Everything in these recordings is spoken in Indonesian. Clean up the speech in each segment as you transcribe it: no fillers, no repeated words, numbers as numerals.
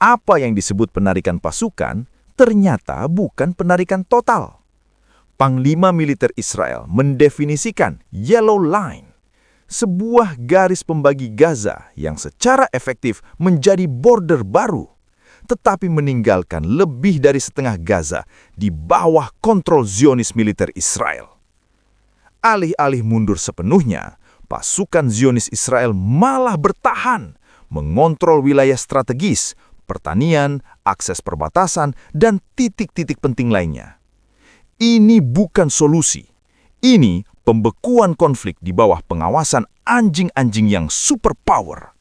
Apa yang disebut penarikan pasukan ternyata bukan penarikan total. Panglima militer Israel mendefinisikan Yellow Line, sebuah garis pembagi Gaza yang secara efektif menjadi border baru, tetapi meninggalkan lebih dari setengah Gaza di bawah kontrol Zionis militer Israel. Alih-alih mundur sepenuhnya, pasukan Zionis Israel malah bertahan, mengontrol wilayah strategis, pertanian, akses perbatasan, dan titik-titik penting lainnya. Ini bukan solusi. Ini pembekuan konflik di bawah pengawasan anjing-anjing yang superpower.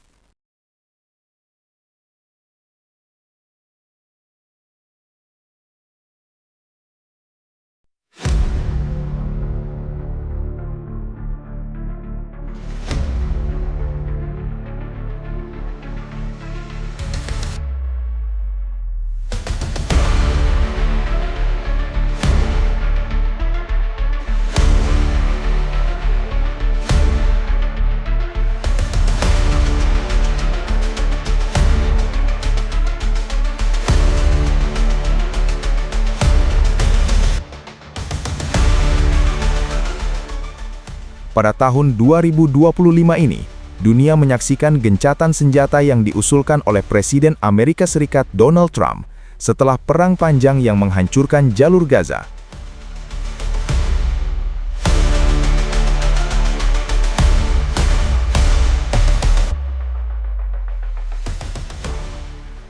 Pada tahun 2025 ini, dunia menyaksikan gencatan senjata yang diusulkan oleh Presiden Amerika Serikat Donald Trump setelah perang panjang yang menghancurkan jalur Gaza.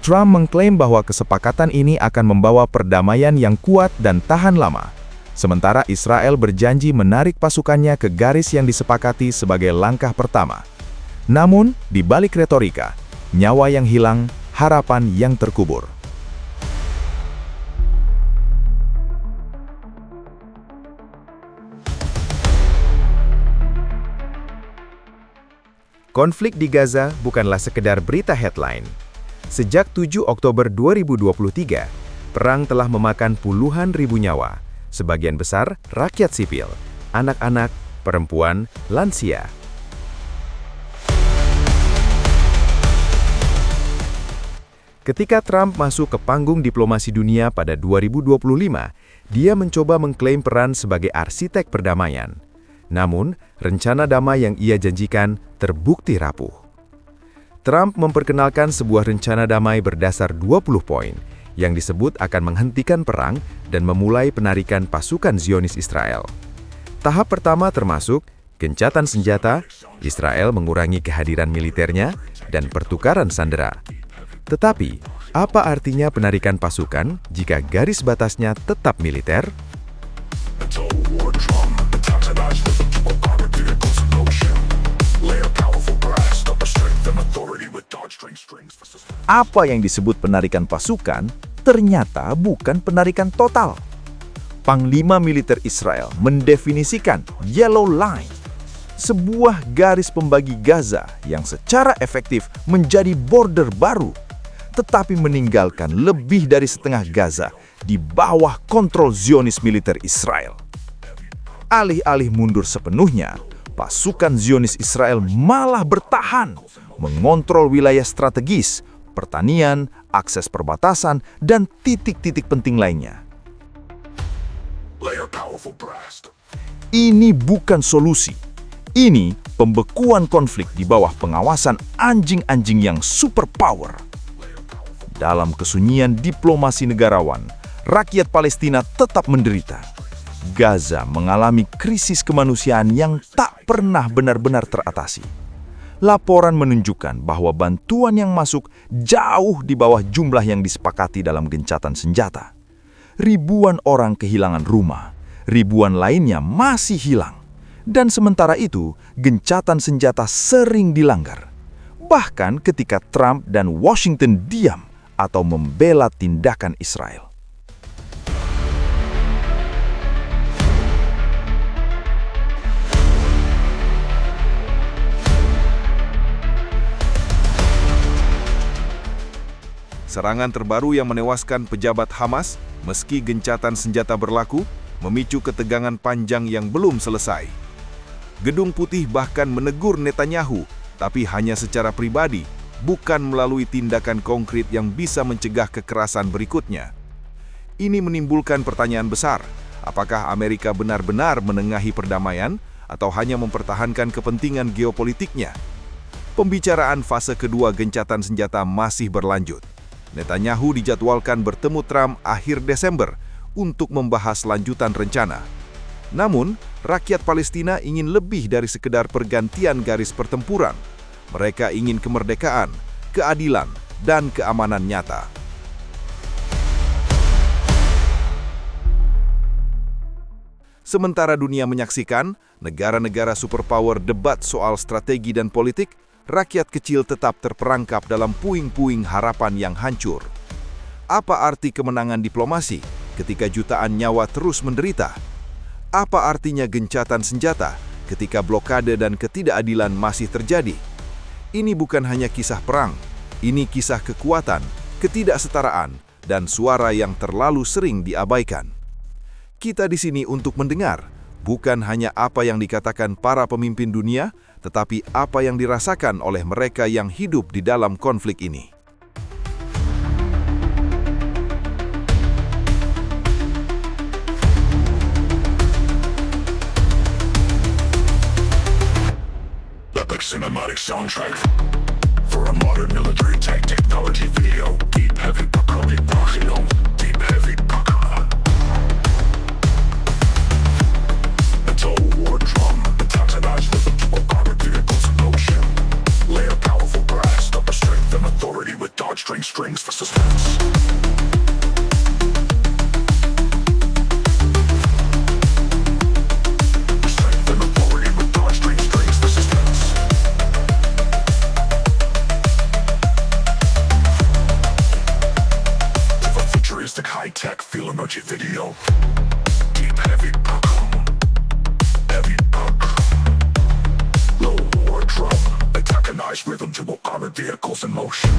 Trump mengklaim bahwa kesepakatan ini akan membawa perdamaian yang kuat dan tahan lama. Sementara Israel berjanji menarik pasukannya ke garis yang disepakati sebagai langkah pertama. Namun, di balik retorika, nyawa yang hilang, harapan yang terkubur. Konflik di Gaza bukanlah sekedar berita headline. Sejak 7 Oktober 2023, perang telah memakan puluhan ribu nyawa. Sebagian besar rakyat sipil, anak-anak, perempuan, lansia. Ketika Trump masuk ke panggung diplomasi dunia pada 2025, dia mencoba mengklaim peran sebagai arsitek perdamaian. Namun, rencana damai yang ia janjikan terbukti rapuh. Trump memperkenalkan sebuah rencana damai berdasar 20 poin, yang disebut akan menghentikan perang dan memulai penarikan pasukan Zionis Israel. Tahap pertama termasuk gencatan senjata, Israel mengurangi kehadiran militernya, dan pertukaran sandera. Tetapi, apa artinya penarikan pasukan jika garis batasnya tetap militer? Apa yang disebut penarikan pasukan ternyata bukan penarikan total. Panglima militer Israel mendefinisikan Yellow Line, sebuah garis pembagi Gaza yang secara efektif menjadi border baru, tetapi meninggalkan lebih dari setengah Gaza di bawah kontrol Zionis militer Israel. Alih-alih mundur sepenuhnya, pasukan Zionis Israel malah bertahan, mengontrol wilayah strategis, pertanian, akses perbatasan, dan titik-titik penting lainnya. Ini bukan solusi. Ini pembekuan konflik di bawah pengawasan anjing-anjing yang superpower. Dalam kesunyian diplomasi negarawan, rakyat Palestina tetap menderita. Gaza mengalami krisis kemanusiaan yang tak pernah benar-benar teratasi. Laporan menunjukkan bahwa bantuan yang masuk jauh di bawah jumlah yang disepakati dalam gencatan senjata. Ribuan orang kehilangan rumah, ribuan lainnya masih hilang. Dan sementara itu, gencatan senjata sering dilanggar. Bahkan ketika Trump dan Washington diam atau membela tindakan Israel. Serangan terbaru yang menewaskan pejabat Hamas, meski gencatan senjata berlaku, memicu ketegangan panjang yang belum selesai. Gedung Putih bahkan menegur Netanyahu, tapi hanya secara pribadi, bukan melalui tindakan konkret yang bisa mencegah kekerasan berikutnya. Ini menimbulkan pertanyaan besar, apakah Amerika benar-benar menengahi perdamaian atau hanya mempertahankan kepentingan geopolitiknya? Pembicaraan fase kedua gencatan senjata masih berlanjut. Netanyahu dijadwalkan bertemu Trump akhir Desember untuk membahas lanjutan rencana. Namun, rakyat Palestina ingin lebih dari sekedar pergantian garis pertempuran. Mereka ingin kemerdekaan, keadilan, dan keamanan nyata. Sementara dunia menyaksikan negara-negara superpower debat soal strategi dan politik, rakyat kecil tetap terperangkap dalam puing-puing harapan yang hancur. Apa arti kemenangan diplomasi ketika jutaan nyawa terus menderita? Apa artinya gencatan senjata ketika blokade dan ketidakadilan masih terjadi? Ini bukan hanya kisah perang, ini kisah kekuatan, ketidaksetaraan, dan suara yang terlalu sering diabaikan. Kita di sini untuk mendengar, bukan hanya apa yang dikatakan para pemimpin dunia, tetapi apa yang dirasakan oleh mereka yang hidup di dalam konflik ini. Epic cinematic soundtrack for a modern military tech technology video. Deep heavy percussion, deep heavy percussion. Metal war drum, antagonized rhythm to armored vehicles in motion. Layer powerful brass, upper strength and authority with dodge string strings for suspense. High-tech feel emoji video. Deep heavy percussion. Heavy percussion. Low war drum. Antagonized rhythm to armored vehicles in motion.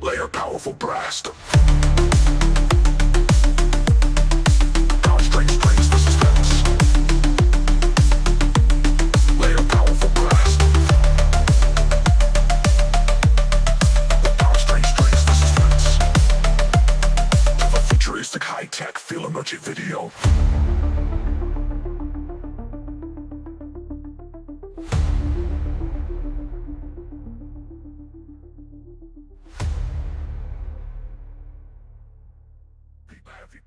Layer powerful brass. High-tech feel emoji video. Deep heavy